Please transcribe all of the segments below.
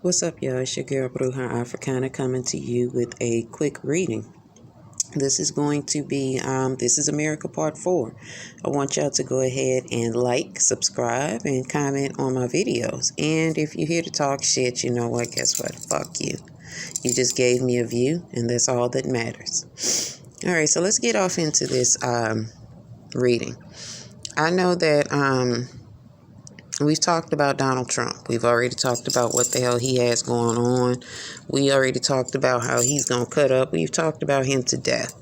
What's up, y'all? It's your girl Bruja-Africana coming to you with a quick reading. This is going to be, this is America Part 4. I want y'all to go ahead and like, subscribe, and comment on my videos. And if you're here to talk shit, you know what? Guess what? Fuck you. You just gave me a view, and that's all that matters. All right, so let's get off into this reading. I know that we've talked about Donald Trump. We've already talked about what the hell he has going on. We already talked about how he's going to cut up. We've talked about him to death.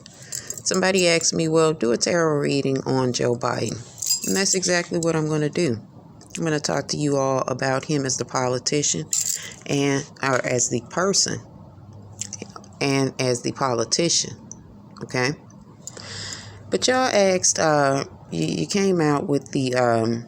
Somebody asked me, well, do a tarot reading on Joe Biden. And that's exactly what I'm going to do. I'm going to talk to you all about him as the politician or as the person and as the politician. Okay? But y'all asked, you came out with the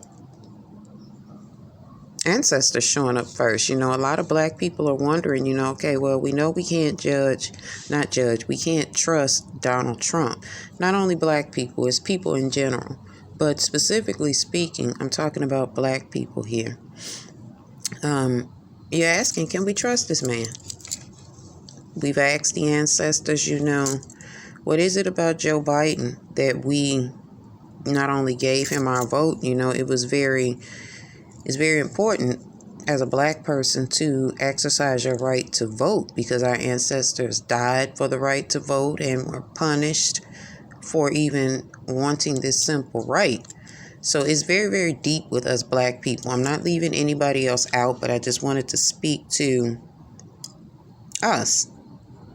ancestors showing up first. You know, a lot of black people are wondering, okay, well, we know we can't we can't trust Donald Trump. Not only black people, it's people in general. But specifically speaking, I'm talking about black people here. You're asking, can we trust this man? We've asked the ancestors, what is it about Joe Biden that we not only gave him our vote, it's very important as a black person to exercise your right to vote because our ancestors died for the right to vote and were punished for even wanting this simple right. So it's very, very deep with us black people. I'm not leaving anybody else out, but I just wanted to speak to us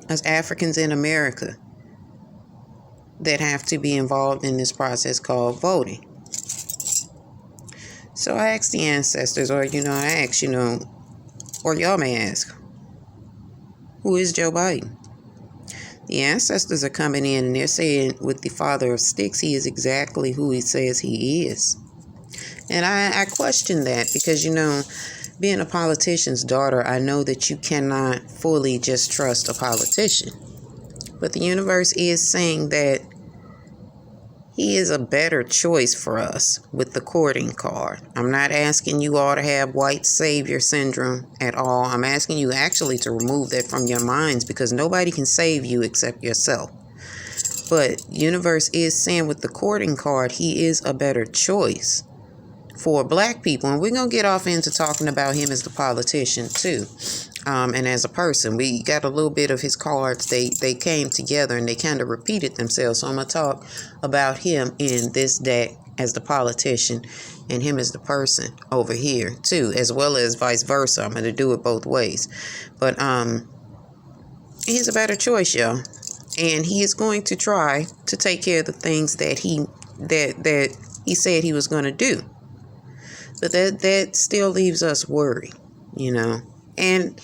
as Africans in America that have to be involved in this process called voting. So I asked the ancestors, or, I asked, or y'all may ask, who is Joe Biden? The ancestors are coming in and they're saying with the father of sticks, he is exactly who he says he is. And I question that because, being a politician's daughter, I know that you cannot fully just trust a politician. But the universe is saying that he is a better choice for us with the courting card. I'm not asking you all to have white savior syndrome at all. I'm asking you actually to remove that from your minds because nobody can save you except yourself. But universe is saying with the courting card, he is a better choice for black people. And we're going to get off into talking about him as the politician too. And as a person, we got a little bit of his cards. They came together and they kind of repeated themselves. So I'm going to talk about him in this deck as the politician and him as the person over here too, as well as vice versa. I'm going to do it both ways. But he's a better choice, y'all. And he is going to try to take care of the things that he said he was going to do. But that still leaves us worried, And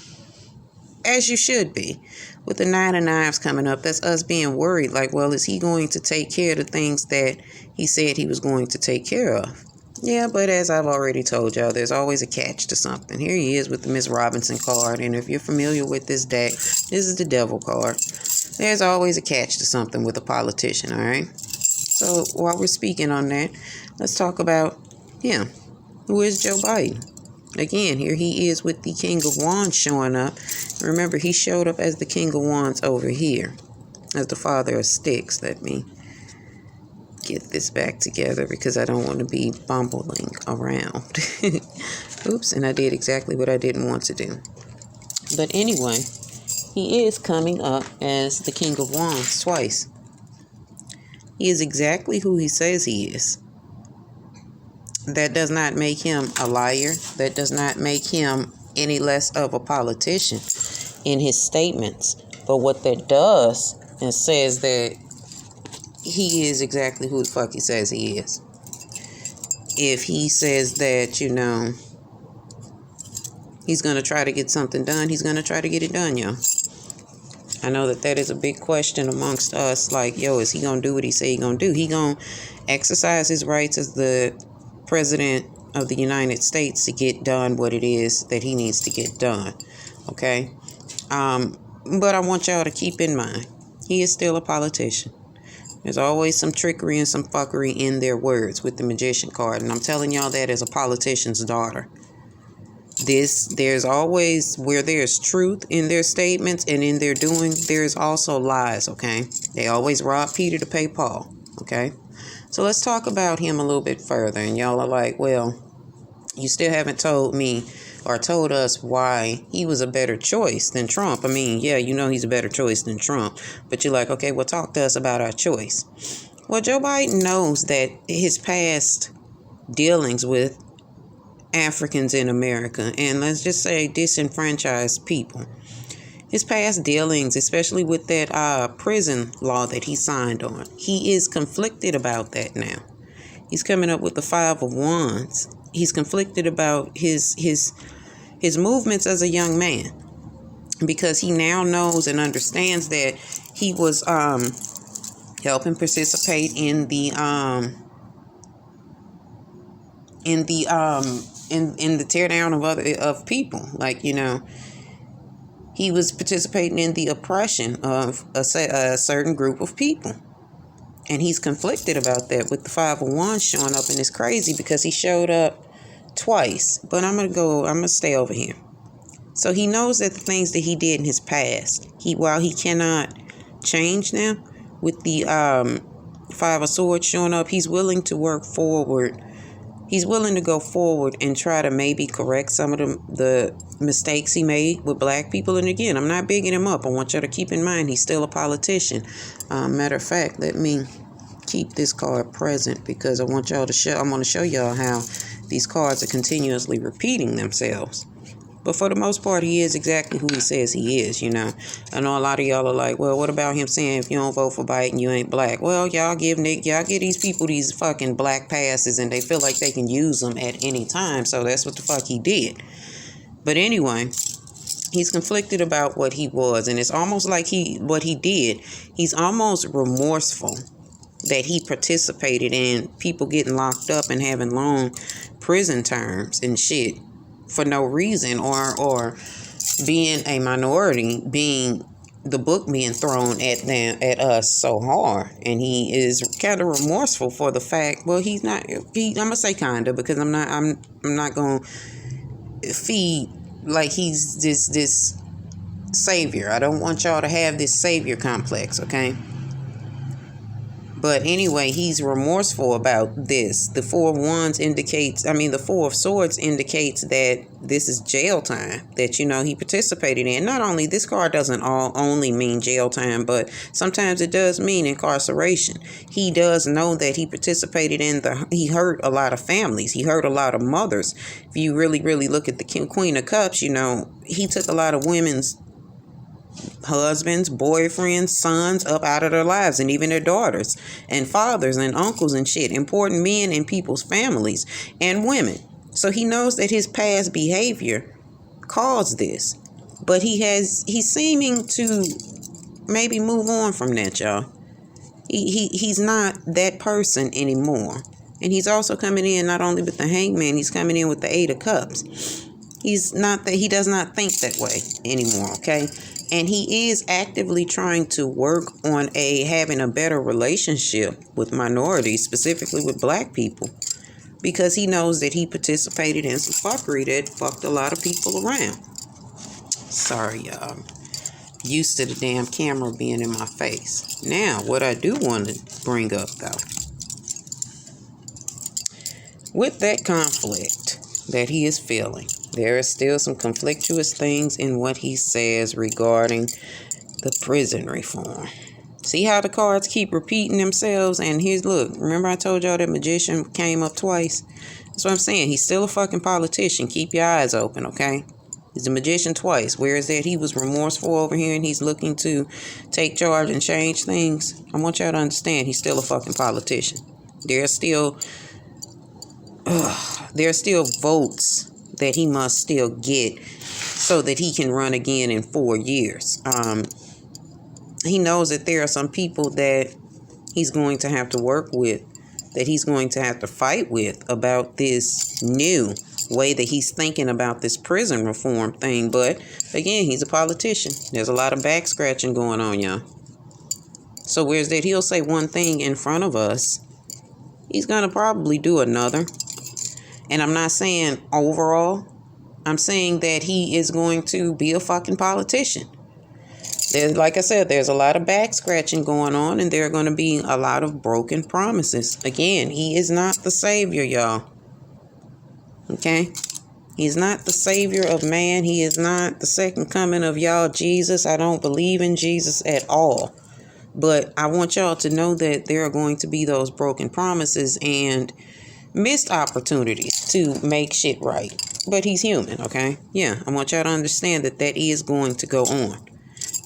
as you should be. With the Nine of Knives coming up, that's us being worried. Like, well, is he going to take care of the things that he said he was going to take care of? Yeah, but as I've already told y'all, there's always a catch to something. Here he is with the Miss Robinson card. And if you're familiar with this deck, this is the Devil card. There's always a catch to something with a politician, all right? So while we're speaking on that, let's talk about him. Who is Joe Biden? Again, here he is with the King of Wands showing up. Remember, he showed up as the King of Wands over here, as the Father of Sticks. Let me get this back together because I don't want to be bumbling around. Oops, and I did exactly what I didn't want to do. But anyway, he is coming up as the King of Wands twice. He is exactly who he says he is. That does not make him a liar. That does not make him any less of a politician in his statements. But what that does and says that he is exactly who the fuck he says he is. If he says that, he's going to try to get something done, he's going to try to get it done, yo. I know that is a big question amongst us. Like, is he going to do what he say he going to do? He going to exercise his rights as the President of the United States to get done what it is that he needs to get done. Okay? But I want y'all to keep in mind, he is still a politician. There's always some trickery and some fuckery in their words with the Magician card. And I'm telling y'all that as a politician's daughter. There's always, where there's truth in their statements and in their doing, there's also lies, okay? They always rob Peter to pay Paul, okay? So let's talk about him a little bit further. And y'all are like, well, you still haven't told me or told us why he was a better choice than Trump. I mean, yeah, you know he's a better choice than Trump. But you're like, okay, well, talk to us about our choice. Well, Joe Biden knows that his past dealings with Africans in America, and let's just say disenfranchised people, his past dealings, especially with that prison law that he signed on, he is conflicted about that now. He's coming up with the Five of Wands. He's conflicted about his movements as a young man, because he now knows and understands that he was helping participate in the teardown of people. Like, you know, he was participating in the oppression of a certain group of people. And he's conflicted about that, with the Five of Wands showing up. And it's crazy because he showed up twice. But I'm going to stay over here. So he knows that the things that he did in his past, while he cannot change now, with the Five of Swords showing up, he's willing to work forward. He's willing to go forward and try to maybe correct some of the mistakes he made with black people. And again, I'm not bigging him up. I want y'all to keep in mind he's still a politician. Matter of fact, let me keep this card present, because I want y'all to show. I'm going to show y'all how these cards are continuously repeating themselves. But for the most part, he is exactly who he says he is, you know. I know a lot of y'all are like, well, what about him saying if you don't vote for Biden, you ain't black? Well, y'all give these people these fucking black passes, and they feel like they can use them at any time. So that's what the fuck he did. But anyway, he's conflicted about what he was, and it's almost like what he did, he's almost remorseful that he participated in people getting locked up and having long prison terms and shit for no reason, or being a minority, being the book being thrown at us so hard. And he is kind of remorseful for the fact, well, I'm gonna say kind of, because I'm not gonna feed like he's this savior. I don't want y'all to have this savior complex, okay? But anyway, he's remorseful about this. The Four of Swords indicates that this is jail time that, you know, he participated in. Not only, this card doesn't only mean jail time, but sometimes it does mean incarceration. He does know that he participated he hurt a lot of families. He hurt a lot of mothers. If you really, really look at the Queen of Cups, you know, he took a lot of women's husbands, boyfriends, sons up out of their lives, and even their daughters and fathers and uncles and shit, important men in people's families and women. So he knows that his past behavior caused this, but he's seeming to maybe move on from that, y'all. He's not that person anymore. And he's also coming in not only with the Hangman, he's coming in with the Eight of Cups. He does not think that way anymore, okay? And he is actively trying to work on having a better relationship with minorities, specifically with black people, because he knows that he participated in some fuckery that fucked a lot of people around. Sorry, y'all. Used to the damn camera being in my face. Now, what I do want to bring up, though, with that conflict that he is feeling, there is still some conflictuous things in what he says regarding the prison reform. See how the cards keep repeating themselves? And here's, look, remember I told y'all that magician came up twice? That's what I'm saying. He's still a fucking politician. Keep your eyes open, okay? He's a magician twice. Whereas that he was remorseful over here and he's looking to take charge and change things. I want y'all to understand he's still a fucking politician. There's still votes that he must still get so that he can run again in 4 years. He knows that there are some people that he's going to have to work with, that he's going to have to fight with about this new way that he's thinking about this prison reform thing. But again, he's a politician. There's a lot of back scratching going on, y'all. So whereas that he'll say one thing in front of us, he's going to probably do another. And I'm not saying overall, I'm saying that he is going to be a fucking politician. Like I said, there's a lot of back scratching going on, and there are going to be a lot of broken promises. Again, he is not the savior, y'all. Okay? He's not the savior of man. He is not the second coming of y'all Jesus. I don't believe in Jesus at all. But I want y'all to know that there are going to be those broken promises and missed opportunities to make shit right. But he's human, okay? Yeah, I want y'all to understand that that is going to go on.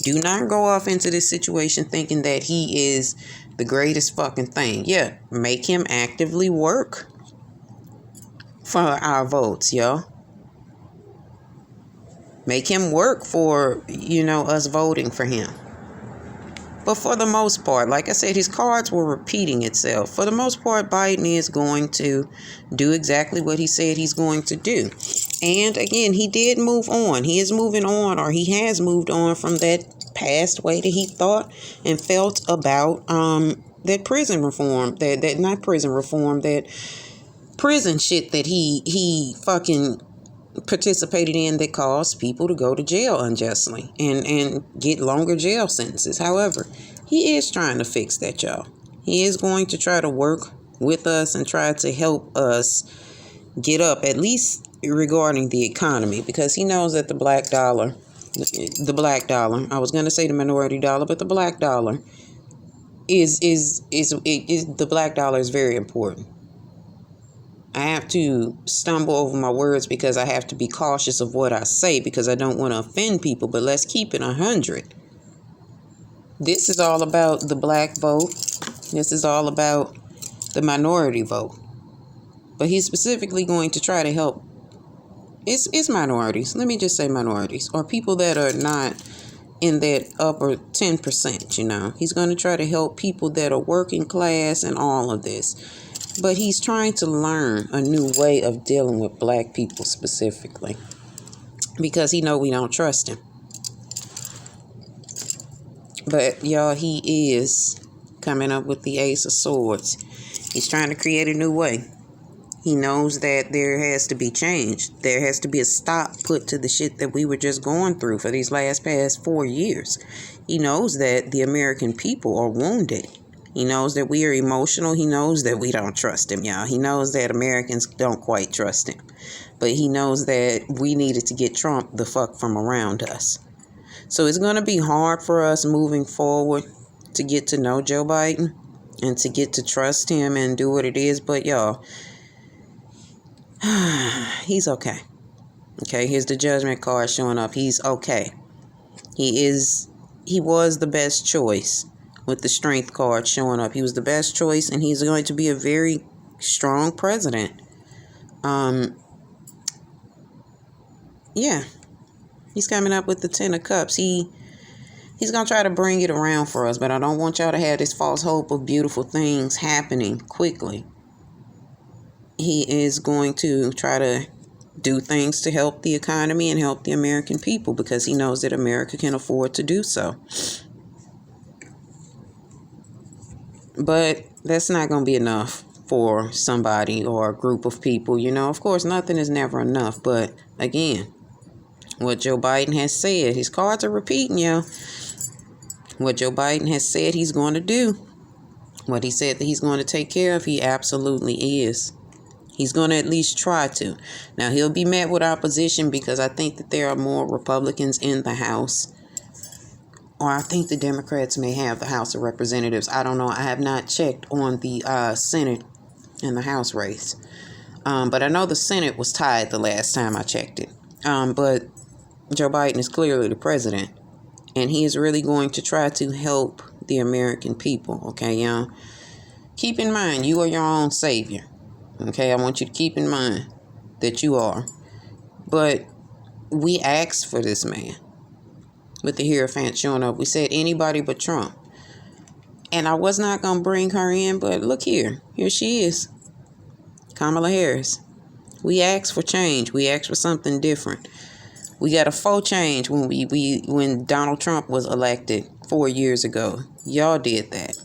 Do not go off into this situation thinking that he is the greatest fucking thing. Yeah, make him actively work for our votes, yo. Make him work for, us voting for him. But for the most part, like I said, his cards were repeating itself. For the most part, Biden is going to do exactly what he said he's going to do. And again, he did move on. He is moving on, or he has moved on from that past way that he thought and felt about that prison reform, that not prison reform, that prison shit that he fucking participated in that caused people to go to jail unjustly and get longer jail sentences. However, he is trying to fix that, y'all. He is going to try to work with us and try to help us get up, at least regarding the economy, because he knows that the black dollar, I was going to say the minority dollar, but the black dollar is the black dollar is very important. I have to stumble over my words because I have to be cautious of what I say because I don't want to offend people. But let's keep it 100. This is all about the black vote. This is all about the minority vote. But he's specifically going to try to help. It's minorities. Let me just say minorities, or people that are not in that upper 10%. He's going to try to help people that are working class and all of this. But he's trying to learn a new way of dealing with black people specifically, because he know we don't trust him. But y'all, he is coming up with the Ace of Swords. He's trying to create a new way. He knows that there has to be change. There has to be a stop put to the shit that we were just going through for these past 4 years. He knows that the American people are wounded. He knows that we are emotional. He knows that we don't trust him, y'all. He knows that Americans don't quite trust him. But he knows that we needed to get Trump the fuck from around us. So it's going to be hard for us moving forward to get to know Joe Biden and to get to trust him and do what it is. But y'all, he's okay. Okay, here's the judgment card showing up. He's okay. He was the best choice. With the strength card showing up, he was the best choice, and he's going to be a very strong president. Yeah, he's coming up with the 10 of Cups. He's gonna try to bring it around for us, but I don't want y'all to have this false hope of beautiful things happening quickly. He is going to try to do things to help the economy and help the American people, because he knows that America can afford to do so. But that's not going to be enough for somebody or a group of people. Of course, nothing is never enough. But again, what Joe Biden has said, his cards are repeating, yo. What Joe Biden has said he's going to do, what he said that he's going to take care of, he absolutely is. He's going to at least try to. Now, he'll be met with opposition because I think that there are more Republicans in the House. Or I think the Democrats may have the House of Representatives. I don't know. I have not checked on the Senate and the House race. But I know the Senate was tied the last time I checked it. But Joe Biden is clearly the president. And he is really going to try to help the American people. Okay, y'all? Keep in mind, you are your own savior. Okay, I want you to keep in mind that you are. But we asked for this man. With the Hierophant showing up, we said anybody but Trump. And I was not going to bring her in, but look here. Here she is. Kamala Harris. We asked for change. We asked for something different. We got a faux change when Donald Trump was elected 4 years ago. Y'all did that.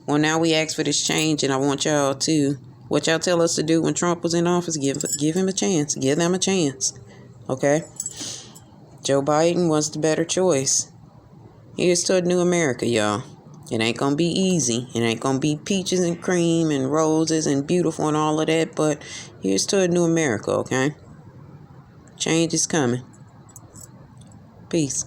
Well, now we asked for this change, and I want y'all to What y'all tell us to do when Trump was in office, give him a chance. Give them a chance. Okay? Joe Biden was the better choice. Here's to a new America, y'all. It ain't gonna be easy. It ain't gonna be peaches and cream and roses and beautiful and all of that, but here's to a new America, okay? Change is coming. Peace.